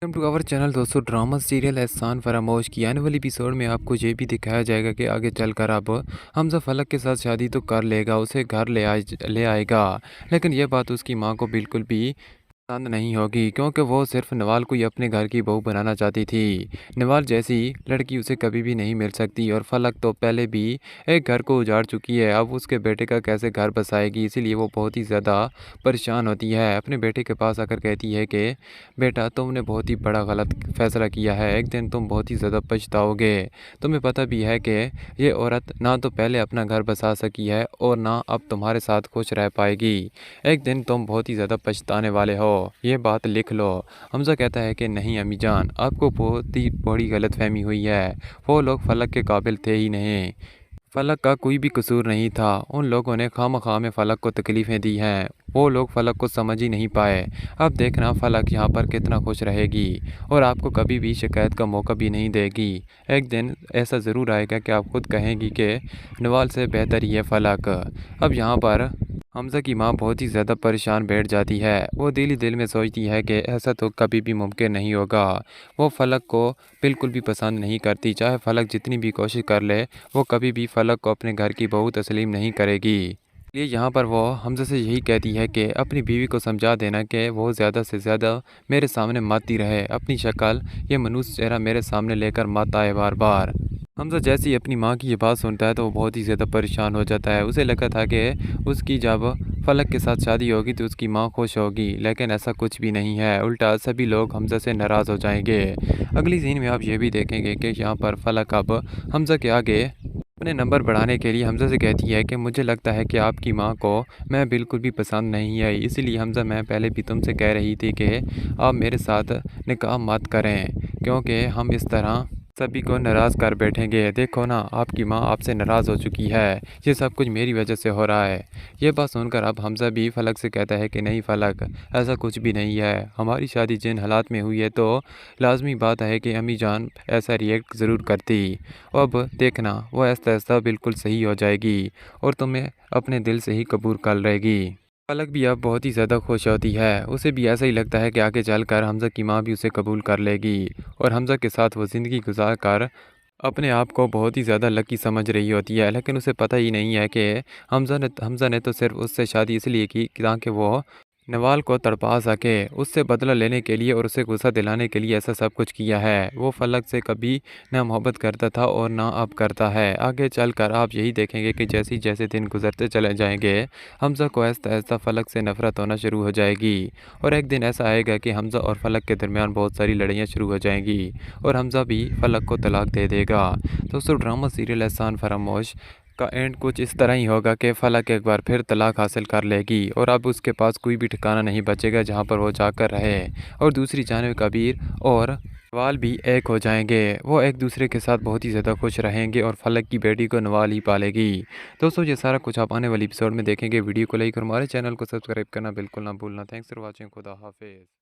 Welcome to our channel दोस्तों। Drama serial एहसान फरामोश की आने वाली एपिसोड में आपको ये भी दिखाया जाएगा कि आगे चलकर अब हमजा फलक के साथ शादी तो कर लेगा, उसे घर ले आएगा। लेकिन यह बात उसकी माँ को बिल्कुल भी पसंद नहीं होगी, क्योंकि वो सिर्फ नवाल को ही अपने घर की बहू बनाना चाहती थी। नवाल जैसी लड़की उसे कभी भी नहीं मिल सकती, और फलक तो पहले भी एक घर को उजाड़ चुकी है। अब उसके बेटे का कैसे घर बसाएगी, इसीलिए वो बहुत ही ज़्यादा परेशान होती है। अपने बेटे के पास आकर कहती है कि बेटा, तुमने बहुत ही बड़ा गलत फैसला किया है, एक दिन तुम बहुत ही ज़्यादा पछताओगे। तुम्हें पता भी है कि ये औरत ना तो पहले अपना घर बसा सकी है और ना अब तुम्हारे साथ खुश रह पाएगी। एक दिन तुम बहुत ही ज़्यादा पछताने वाले हो, ये बात लिख लो। हमजा कहता है कि नहीं अम्मी जान, आपको बहुत ही बड़ी गलतफहमी हुई है। वो लोग फलक के काबिल थे ही नहीं, फलक का कोई भी कसूर नहीं था। उन लोगों ने खामखा में फलक को तकलीफ़ें दी हैं। वो लोग फलक को समझ ही नहीं पाए। अब देखना फलक यहाँ पर कितना खुश रहेगी और आपको कभी भी शिकायत का मौका भी नहीं देगी। एक दिन ऐसा ज़रूर आएगा कि आप खुद कहेंगी कि नवाल से बेहतर ही है फलक। अब यहाँ पर हमजा की माँ बहुत ही ज़्यादा परेशान बैठ जाती है। वो दिल ही दिल में सोचती है कि ऐसा तो कभी भी मुमकिन नहीं होगा। वो फलक को बिल्कुल भी पसंद नहीं करती, चाहे फलक जितनी भी कोशिश कर ले, वो कभी भी फलक को अपने घर की बहू तस्लीम नहीं करेगी। ये यहाँ पर वो हमजा से यही कहती है कि अपनी बीवी को समझा देना कि वो ज़्यादा से ज़्यादा मेरे सामने मत ही रहे, अपनी शक्ल ये मनुष्य चेहरा मेरे सामने लेकर मत आए बार बार। हमजा जैसे ही अपनी माँ की ये बात सुनता है तो वो बहुत ही ज़्यादा परेशान हो जाता है। उसे लगा था कि उसकी जब फलक के साथ शादी होगी तो उसकी माँ खुश होगी, लेकिन ऐसा कुछ भी नहीं है। उल्टा सभी लोग हमजा से नाराज़ हो जाएंगे। अगली सीन में आप ये भी देखेंगे कि यहाँ पर फलक अब हमजा के आगे अपने नंबर बढ़ाने के लिए हमजा से कहती है कि मुझे लगता है कि आपकी माँ को मैं बिल्कुल भी पसंद नहीं आई, इसीलिए हमजा मैं पहले भी तुमसे कह रही थी कि आप मेरे साथ निकाह मत करें, क्योंकि हम इस तरह सभी को नाराज़ कर बैठेंगे। देखो ना, आपकी माँ आपसे नाराज़ हो चुकी है, ये सब कुछ मेरी वजह से हो रहा है। ये बात सुनकर अब हमजा भी फलक से कहता है कि नहीं फलक, ऐसा कुछ भी नहीं है। हमारी शादी जिन हालात में हुई है तो लाजमी बात है कि अम्मी जान ऐसा रिएक्ट ज़रूर करती। अब देखना वो आहिस्ता आहिस्ता बिल्कुल सही हो जाएगी और तुम्हें अपने दिल से ही कबूल कर लेगी। पलक भी अब बहुत ही ज़्यादा खुश होती है। उसे भी ऐसा ही लगता है कि आगे चलकर हमजा की माँ भी उसे कबूल कर लेगी और हमजा के साथ वो ज़िंदगी गुजार कर अपने आप को बहुत ही ज़्यादा लकी समझ रही होती है। लेकिन उसे पता ही नहीं है कि हमजा ने तो सिर्फ उससे शादी इसलिए की ताकि वो नवाल को तड़पा सके, उससे बदला लेने के लिए और उसे गुस्सा दिलाने के लिए ऐसा सब कुछ किया है। वो फलक से कभी ना मोहब्बत करता था और ना अब करता है। आगे चलकर आप यही देखेंगे कि जैसे जैसे दिन गुजरते चले जाएंगे, हमजा को आहिस्ता आहिस्ता फलक से नफरत होना शुरू हो जाएगी और एक दिन ऐसा आएगा कि हमजा और फलक के दरमियान बहुत सारी लड़ाइयाँ शुरू हो जाएंगी और हमजा भी फलक को तलाक दे देगा। दोस्तों, ड्रामा सीरियल एहसान फरामोश का एंड कुछ इस तरह ही होगा कि फलक एक बार फिर तलाक हासिल कर लेगी और अब उसके पास कोई भी ठिकाना नहीं बचेगा जहां पर वो जाकर रहे। और दूसरी जानब कबीर और नवाल भी एक हो जाएंगे। वो एक दूसरे के साथ बहुत ही ज़्यादा खुश रहेंगे और फलक की बेटी को नवाल ही पालेगी। दोस्तों, ये सारा कुछ आप आने वाली एपिसोड में देखेंगे। वीडियो को लाइक और हमारे चैनल को सब्सक्राइब करना बिल्कुल ना भूलना। Thanks for watching. खुदा हाफिज़।